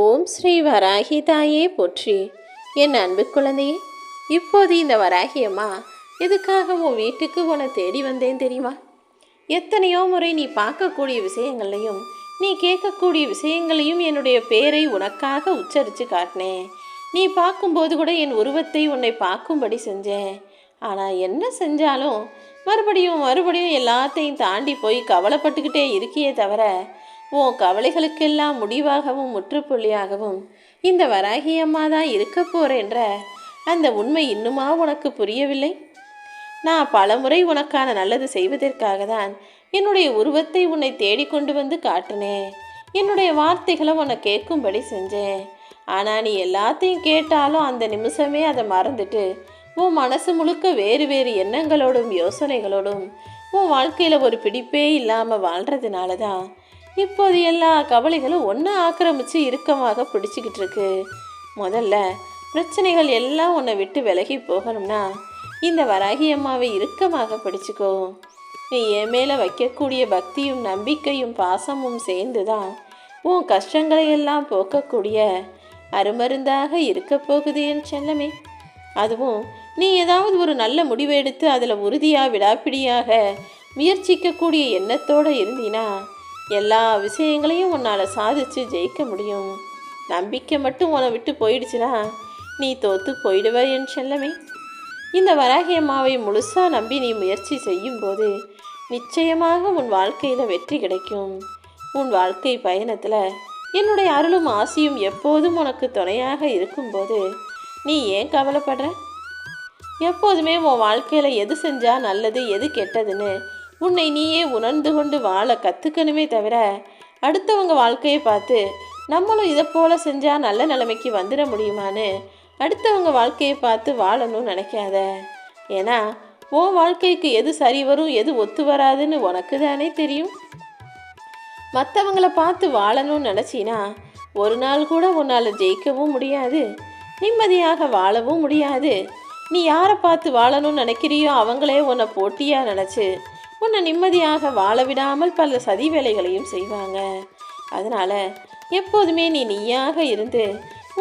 ஓம் ஸ்ரீ வராகி தாயே போற்றி. என் அன்பு குழந்தையே, இப்போது இந்த வராகி அம்மா எதுக்காக உன் வீட்டுக்கு உன்னை தேடி வந்தேன் தெரியுமா? எத்தனையோ முறை நீ பார்க்கக்கூடிய விஷயங்களையும் நீ கேட்கக்கூடிய விஷயங்களையும் என்னுடைய பேரை உனக்காக உச்சரித்து காட்டினேன். நீ பார்க்கும்போது கூட என் உருவத்தை உன்னை பார்க்கும்படி செஞ்சேன். ஆனால் என்ன செஞ்சாலும் மறுபடியும் எல்லாத்தையும் தாண்டி போய் கவலைப்பட்டுக்கிட்டே இருக்கியே தவிர உன் கவலைகளுக்கெல்லாம் முடிவாகவும் முற்றுப்புள்ளியாகவும் இந்த வராகி அம்மா தான் இருக்க போறேன்ற அந்த உண்மை இன்னுமா உனக்கு புரியவில்லை? நான் பலமுறை உனக்கான நல்லது செய்வதற்காக தான் என்னுடைய உருவத்தை உன்னை தேடிக்கொண்டு வந்து காட்டினேன். என்னுடைய வார்த்தைகளை உன்னை கேட்கும்படி செஞ்சேன். ஆனால் நீ எல்லாத்தையும் கேட்டாலும் அந்த நிமிஷமே அதை மறந்துட்டு உன் மனசு முழுக்க வேறு வேறு எண்ணங்களோடும் யோசனைகளோடும் உன் வாழ்க்கையில் ஒரு பிடிப்பே இல்லாமல் வாழ்கிறதுனால தான் இப்போது எல்லா கவலைகளும் ஒன்று ஆக்கிரமித்து இறுக்கமாக பிடிச்சிக்கிட்டு இருக்கு. முதல்ல பிரச்சனைகள் எல்லாம் உன்னை விட்டு விலகி போகணும்னா இந்த வராகி அம்மாவை இறுக்கமாக பிடிச்சிக்கோ. நீ என் மேலே வைக்கக்கூடிய பக்தியும் நம்பிக்கையும் பாசமும் சேர்ந்து தான் உன் கஷ்டங்களை எல்லாம் போக்கக்கூடிய அருமருந்தாக இருக்க போகுது என் செல்லமே. அதுவும் நீ ஏதாவது ஒரு நல்ல முடிவு எடுத்து அதில் உறுதியாக விடாப்பிடியாக முயற்சிக்கக்கூடிய எண்ணத்தோடு இருந்தீனா எல்லா விஷயங்களையும் உன்னால் சாதித்து ஜெயிக்க முடியும். நம்பிக்கை மட்டும் உன்னை விட்டு போயிடுச்சுன்னா நீ தோற்று போயிடுவ என் செல்லமே. இந்த வராகி அம்மாவை முழுசாக நம்பி நீ முயற்சி செய்யும்போது நிச்சயமாக உன் வாழ்க்கையில் வெற்றி கிடைக்கும். உன் வாழ்க்கை பயணத்தில் என்னுடைய அருளும் ஆசியும் எப்போதும் உனக்கு துணையாக இருக்கும்போது நீ ஏன் கவலைப்படுற? எப்போதுமே உன் வாழ்க்கையில் எது செஞ்சால் நல்லது எது கெட்டதுன்னு உன்னை நீயே உணர்ந்து கொண்டு வாழ கற்றுக்கணுமே தவிர அடுத்தவங்க வாழ்க்கையை பார்த்து நம்மளும் இதை போல் செஞ்சால் நல்ல நிலைமைக்கு வந்துட முடியுமான்னு அடுத்தவங்க வாழ்க்கையை பார்த்து வாழணும்னு நினைக்காத. ஏன்னா உன் வாழ்க்கைக்கு எது சரி வரும் எது ஒத்து வராதுன்னு உனக்கு தானே தெரியும். மற்றவங்களை பார்த்து வாழணும்னு நினச்சினா ஒரு நாள் கூட உன்னால் ஜெயிக்கவும் முடியாது, நிம்மதியாக வாழவும் முடியாது. நீ யாரை பார்த்து வாழணும்னு நினைக்கிறியோ அவங்களே உன்னை போட்டியாக நினச்சி உன்னை நிம்மதியாக வாழ விடாமல் பல சதி வேலைகளையும் செய்வாங்க. அதனால் எப்போதுமே நீயாக இருந்து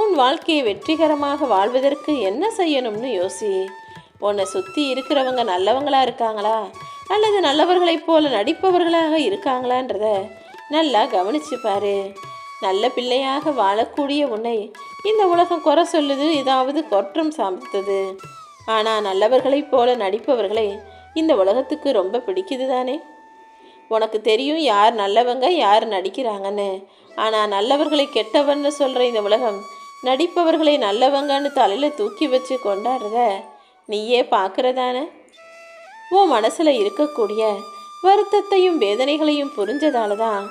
உன் வாழ்க்கையை வெற்றிகரமாக வாழ்வதற்கு என்ன செய்யணும்னு யோசி. உன்னை சுற்றி இருக்கிறவங்க நல்லவங்களாக இருக்காங்களா அல்லது நல்லவர்களைப் போல நடிப்பவர்களாக இருக்காங்களான்றத நல்லா கவனிச்சு பாரு. நல்ல பிள்ளையாக வாழக்கூடிய உன்னை இந்த உலகம் குறை சொல்லுது, ஏதாவது குற்றம் சார்ந்தது. ஆனால் நல்லவர்களைப் போல நடிப்பவர்களை இந்த உலகத்துக்கு ரொம்ப பிடிக்குது தானே. உனக்கு தெரியும் யார் நல்லவங்க யார் நடிக்கிறாங்கன்னு. ஆனால் நல்லவர்களை கெட்டவன்னு சொல்கிற இந்த உலகம் நடிப்பவர்களை நல்லவங்கன்னு தலையில் தூக்கி வச்சு கொண்டாடுறத நீயே பார்க்குறதானே. உன் மனசில் இருக்கக்கூடிய வருத்தத்தையும் வேதனைகளையும் புரிஞ்சதால தான்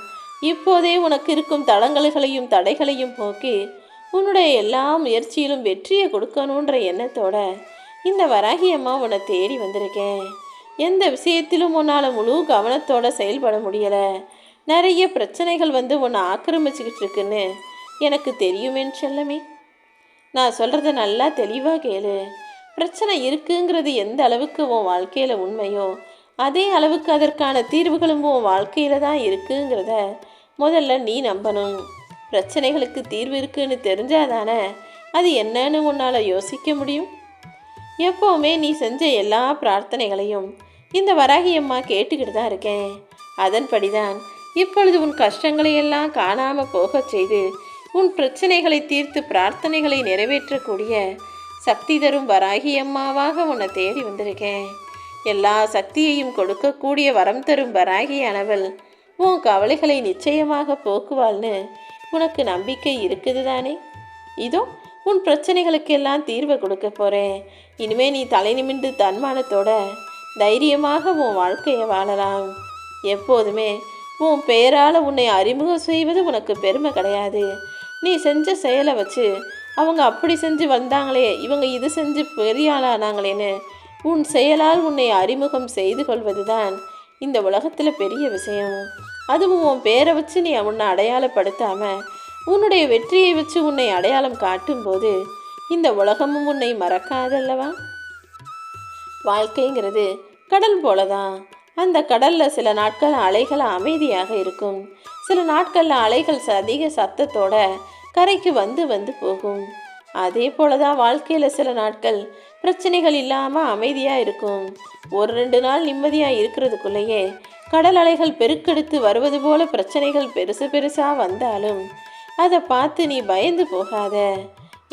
இப்போதே உனக்கு இருக்கும் தடங்கல்களையும் தடைகளையும் போக்கி உன்னுடைய எல்லா முயற்சியிலும் வெற்றியை கொடுக்கணுன்ற எண்ணத்தோட இந்த வராகி அம்மா உன்னை தேடி வந்திருக்கேன். எந்த விஷயத்திலும் உன்னால் முழு கவனத்தோடு செயல்பட முடியலை. நிறைய பிரச்சனைகள் வந்து உன்னை ஆக்கிரமிச்சுக்கிட்டு இருக்குன்னு எனக்கு தெரியுமேன்னு செல்லமே. நான் சொல்கிறத நல்லா தெளிவாக கேளு. பிரச்சனை இருக்குங்கிறது எந்த அளவுக்கு உன் வாழ்க்கையில் உண்மையோ அதே அளவுக்கு அதற்கான தீர்வுகளும் உன் வாழ்க்கையில் தான் இருக்குங்கிறத முதல்ல நீ நம்பணும். பிரச்சனைகளுக்கு தீர்வு இருக்குன்னு தெரிஞ்சாதானே அது என்னன்னு உன்னால் யோசிக்க முடியும். எப்போவுமே நீ செஞ்ச எல்லா பிரார்த்தனைகளையும் இந்த வராகி அம்மா கேட்டுக்கிட்டு தான் இருக்கேன். அதன்படி தான் இப்பொழுது உன் கஷ்டங்களை எல்லாம் காணாமல் போக செய்து உன் பிரச்சனைகளை தீர்த்து பிரார்த்தனைகளை நிறைவேற்றக்கூடிய சக்தி தரும் வராகி அம்மாவாக உன்னை தேடி வந்திருக்கேன். எல்லா சக்தியையும் கொடுக்கக்கூடிய வரம் தரும் வராகியானவள் உன் கவலைகளை நிச்சயமாக போக்குவாள்னு உனக்கு நம்பிக்கை இருக்குது தானே. இதோ உன் பிரச்சனைகளுக்கெல்லாம் தீர்வை கொடுக்க போகிறேன். இனிமேல் நீ தலை நிமிர்ந்து தன்மானத்தோட தைரியமாக உன் வாழ்க்கையை வாழலாம். எப்போதுமே உன் பெயரால் உன்னை அறிமுகம் செய்வது உனக்கு பெருமை கிடையாது. நீ செஞ்ச செயலை வச்சு அவங்க அப்படி செஞ்சு வந்தாங்களே இவங்க இது செஞ்சு பெரிய ஆளானாங்களேன்னு உன் செயலால் உன்னை அறிமுகம் செய்து கொள்வது தான் இந்த உலகத்தில் பெரிய விஷயம். அதுவும் உன் பேரை வச்சு நீ உன்னை அடையாளப்படுத்தாமல் உன்னுடைய வெற்றியை வச்சு உன்னை அடையாளம் காட்டும்போது இந்த உலகமும் உன்னை மறக்காதல்லவா. வாழ்க்கைங்கிறது கடல் போல தான். அந்த கடலில் சில நாட்கள் அலைகள் அமைதியாக இருக்கும், சில நாட்களில் அலைகள் அதிக சத்தத்தோட கரைக்கு வந்து வந்து போகும். அதே போலதான் வாழ்க்கையில் சில நாட்கள் பிரச்சனைகள் இல்லாமல் அமைதியாக இருக்கும். ஒரு 2 நாள் நிம்மதியாக இருக்கிறதுக்குள்ளேயே கடல் அலைகள் பெருக்கெடுத்து வருவது போல பிரச்சனைகள் பெருசு பெருசாக வந்தாலும் அதை பார்த்து நீ பயந்து போகாத.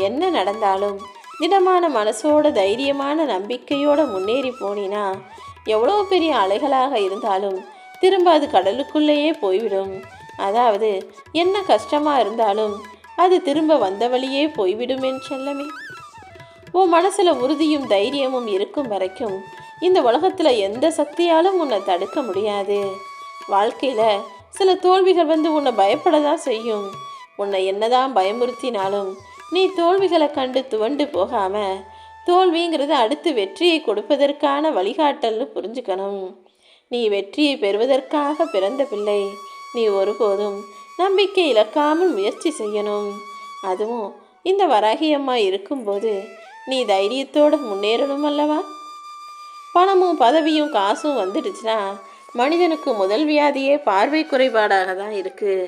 என்ன நடந்தாலும் திடமான மனசோட தைரியமான நம்பிக்கையோட முன்னேறி போனினா எவ்வளோ பெரிய அலைகளாக இருந்தாலும் திரும்ப அது கடலுக்குள்ளேயே போய்விடும். அதாவது என்ன கஷ்டமாக இருந்தாலும் அது திரும்ப வந்த வழியே போய்விடும் என் செல்லமே. உன் மனசில் உறுதியும் தைரியமும் இருக்கும் வரைக்கும் இந்த உலகத்தில் எந்த சக்தியாலும் உன்னை தடுக்க முடியாது. வாழ்க்கையில் சில தோல்விகள் வந்து உன்னை பயப்பட தான் செய்யும். உன்னை என்னதான் பயமுறுத்தினாலும் நீ தோல்விகளை கண்டு துவண்டு போகாம தோல்விங்கிறது அடுத்து வெற்றியை கொடுப்பதற்கான வழிகாட்டல்னு புரிஞ்சுக்கணும். நீ வெற்றியை பெறுவதற்காக பிறந்த பிள்ளை. நீ ஒருபோதும் நம்பிக்கை இழக்காமல் முயற்சி செய்யணும். அதுவும் இந்த வராகியம்மா இருக்கும்போது நீ தைரியத்தோடு முன்னேறணும் அல்லவா? பணமும் பதவியும் காசும் வந்துடுச்சுன்னா மனிதனுக்கு முதல் வியாதியே பார்வை குறைபாடாக தான் இருக்குது.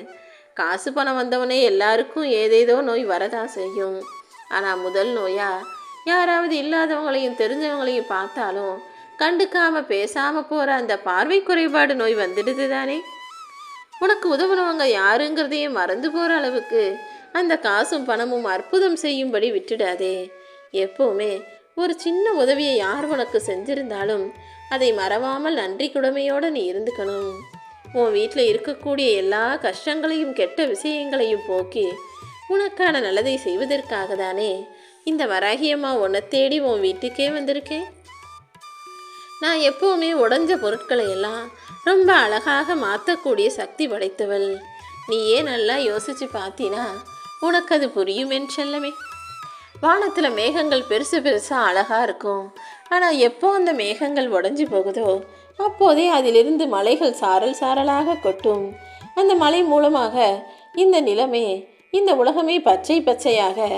காசு பணம் வந்தவனே எல்லாருக்கும் ஏதேதோ நோய் வரதான் செய்யும். ஆனால் முதல் நோயா யாராவது இல்லாதவங்களையும் தெரிஞ்சவங்களையும் பார்த்தாலும் கண்டுக்காம பேசாமல் போகிற அந்த பார்வை குறைபாடு நோய் வந்துடுது தானே. உனக்கு உதவுனவங்க யாருங்கிறதையே மறந்து போகிற அளவுக்கு அந்த காசும் பணமும் அற்புதம் செய்யும்படி விட்டுடாதே. எப்போவுமே ஒரு சின்ன உதவியை யார் உனக்கு செஞ்சிருந்தாலும் அதை மறவாமல் நன்றி குடமையோடு நீ இருந்துக்கணும். உன் வீட்டில் இருக்கக்கூடிய எல்லா கஷ்டங்களையும் கெட்ட விஷயங்களையும் போக்கி உனக்கான நல்லதை செய்வதற்காக தானே இந்த வராகியம்மா உன்னை தேடி உன் வீட்டுக்கே வந்திருக்கேன். நான் எப்போவுமே உடைஞ்ச பொருட்களை எல்லாம் ரொம்ப அழகாக மாற்றக்கூடிய சக்தி படைத்தவள். நீயே நல்லா யோசித்து பார்த்தினா உனக்கு அது புரியும் என் செல்லமே. வானத்தில் மேகங்கள் பெருசு பெருசாக அழகாக இருக்கும். ஆனால் எப்போ அந்த மேகங்கள் உடஞ்சி போகுதோ அப்போதே அதிலிருந்து மலைகள் சாரல் சாரலாக கொட்டும். அந்த மலை மூலமாக இந்த நிலமே இந்த உலகமே பச்சை பச்சையாக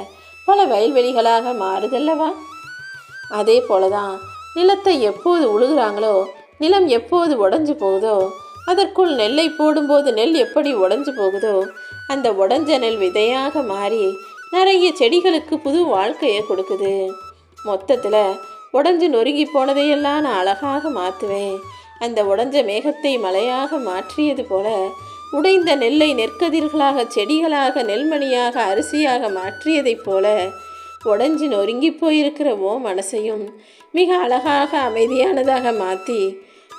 பல வயல்வெளிகளாக மாறுதல்லவா? அதே போலதான் நிலத்தை எப்போது உழுகிறாங்களோ நிலம் எப்போது உடஞ்சி போகுதோ அதற்குள் நெல்லை போடும்போது நெல் எப்படி உடஞ்சி போகுதோ அந்த உடஞ்ச நெல் விதையாக மாறி நிறைய செடிகளுக்கு புது வாழ்க்கையை கொடுக்குது. மொத்தத்தில் உடஞ்சி நொறுங்கி போனதையெல்லாம் நான் அழகாக மாற்றுவேன். அந்த உடஞ்ச மேகத்தை மலையாக மாற்றியது போல உடைந்த நெல்லை நெற்கதிர்களாக செடிகளாக நெல்மணியாக அரிசியாக மாற்றியதைப் போல உடஞ்சி நொறுங்கி போயிருக்கிற ஓ மனசையும் மிக அழகாக அமைதியானதாக மாற்றி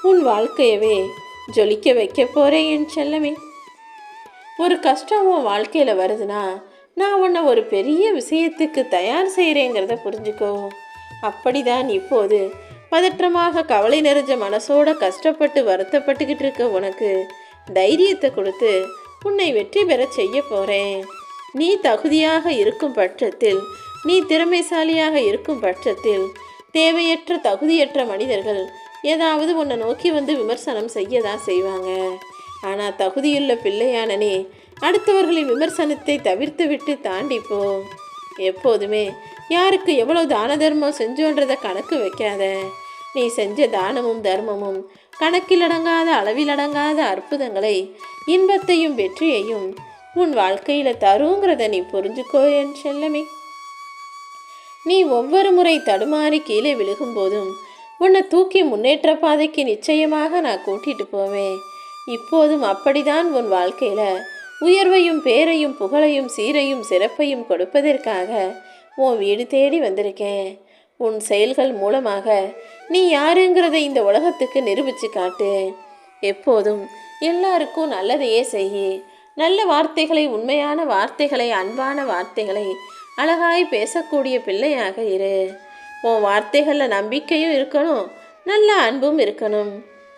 உன் வாழ்க்கையவே ஜொலிக்க வைக்க போகிறேன் என் செல்லமே. ஒரு கஷ்டம் உன் வாழ்க்கையில் வருதுன்னா நான் உன்னை ஒரு பெரிய விஷயத்துக்கு தயார் செய்கிறேங்கிறத புரிஞ்சுக்கோ. அப்படிதான் இப்போது பதற்றமாக கவலை நிறைஞ்ச மனசோட கஷ்டப்பட்டு வருத்தப்பட்டுக்கிட்டு இருக்க உனக்கு தைரியத்தை கொடுத்து உன்னை வெற்றி பெற செய்ய போகிறேன். நீ தகுதியாக இருக்கும் பட்சத்தில், நீ திறமைசாலியாக இருக்கும் பட்சத்தில் தேவையற்ற தகுதியற்ற மனிதர்கள் ஏதாவது உன்னை நோக்கி வந்து விமர்சனம் செய்ய தான் செய்வாங்க. ஆனால் தகுதியுள்ள பிள்ளையான நீ அடுத்தவர்களின் விமர்சனத்தை தவிர்த்து விட்டு தாண்டிப்போ. எப்போதுமே யாருக்கு எவ்வளோ தான தர்மம் செஞ்சோன்றதை கணக்கு வைக்காத. நீ செஞ்ச தானமும் தர்மமும் கணக்கிலடங்காத அளவிலடங்காத அற்புதங்களை இன்பத்தையும் வெற்றியையும் உன் வாழ்க்கையில் தருங்கிறத நீ புரிஞ்சுக்கோ என் செல்லமே. நீ ஒவ்வொரு முறை தடுமாறி கீழே விழுகும்போதும் உன்னை தூக்கி முன்னேற்ற பாதைக்கு நிச்சயமாக நான் கூட்டிட்டு போவேன். இப்போதும் அப்படிதான் உன் வாழ்க்கையில் உயர்வையும் பேரையும் புகழையும் சீரையும் சிறப்பையும் கொடுப்பதற்காக உன் வீடு தேடி வந்திருக்கேன். உன் செயல்கள் மூலமாக நீ யாருங்கிறத இந்த உலகத்துக்கு நிரூபித்து காட்டு. எப்போதும் எல்லாருக்கும் நல்லதையே செய். நல்ல வார்த்தைகளை, உண்மையான வார்த்தைகளை, அன்பான வார்த்தைகளை அழகாய் பேசக்கூடிய பிள்ளையாக இரு. உன் வார்த்தைகளில் நம்பிக்கையும் இருக்கணும், நல்ல அன்பும் இருக்கணும்.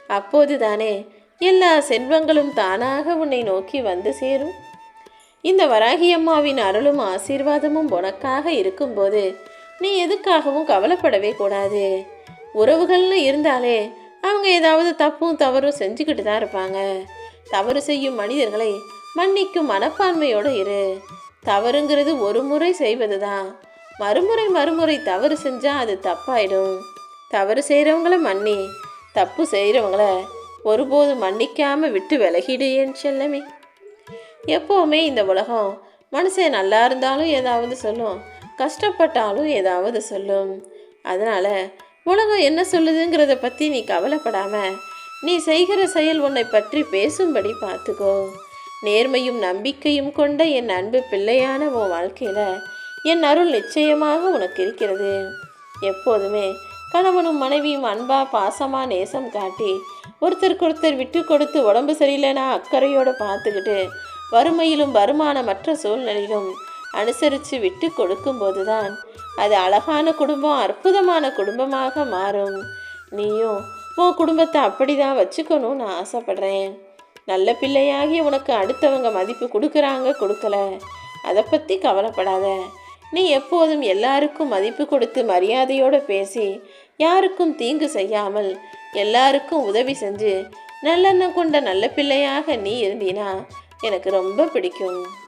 அப்போது தானே எல்லா செல்வங்களும் தானாக உன்னை நோக்கி வந்து சேரும். இந்த வராகியம்மாவின் அருளும் ஆசீர்வாதமும் உனக்காக இருக்கும்போது நீ எதுக்காகவும் கவலைப்படவே கூடாது. உறவுகள்னு இருந்தாலே அவங்க ஏதாவது தப்பும் தவறும் செஞ்சுக்கிட்டு தான் இருப்பாங்க. தவறு செய்யும் மனிதர்களை மன்னிக்கும் மனப்பான்மையோடு இரு. தவறுங்கிறது ஒரு முறை செய்வது தான். மறுமுறை தவறு செஞ்சால் அது தப்பாயிடும். தவறு செய்கிறவங்கள மன்னி, தப்பு செய்கிறவங்கள ஒருபோதும் மன்னிக்காமல் விட்டு விலகிடு என் செல்லமே. எப்போவுமே இந்த உலகம் மனுஷன் நல்லா இருந்தாலும் ஏதாவது சொல்லும், கஷ்டப்பட்டாலும் ஏதாவது சொல்லும். அதனால் உலகம் என்ன சொல்லுதுங்கிறத பற்றி நீ கவலைப்படாம நீ செய்கிற செயல் உன்னை பற்றி பேசும்படி பார்த்துக்கோ. நேர்மையும் நம்பிக்கையும் கொண்ட என் அன்பு பிள்ளையான உன் வாழ்க்கையில் என் அருள் நிச்சயமாக உனக்கு இருக்கிறது. எப்போதுமே கணவனும் மனைவியும் அன்பா பாசமா நேசம் காட்டி ஒருத்தருக்கொருத்தர் விட்டு கொடுத்து உடம்பு சரியில்லைனா அக்கறையோடு பார்த்துக்கிட்டு வறுமையிலும் வருமானமற்ற சூழ்நிலையிலும் அனுசரித்து விட்டு கொடுக்கும்போது தான் அது அழகான குடும்பம், அற்புதமான குடும்பமாக மாறும். நீயும் உன் குடும்பத்தை அப்படி தான் வச்சுக்கணும்னு ஆசைப்படுறேன். நல்ல பிள்ளையாகி உனக்கு அடுத்தவங்க மதிப்பு கொடுக்குறாங்க கொடுக்கல அதை பற்றி கவலைப்படாத. நீ எப்போதும் எல்லாருக்கும் மதிப்பு கொடுத்து மரியாதையோடு பேசி யாருக்கும் தீங்கு செய்யாமல் எல்லாருக்கும் உதவி செஞ்சு நல்லெண்ணம் கொண்ட நல்ல பிள்ளையாக நீ இருந்தீனா எனக்கு ரொம்ப பிடிக்கும்.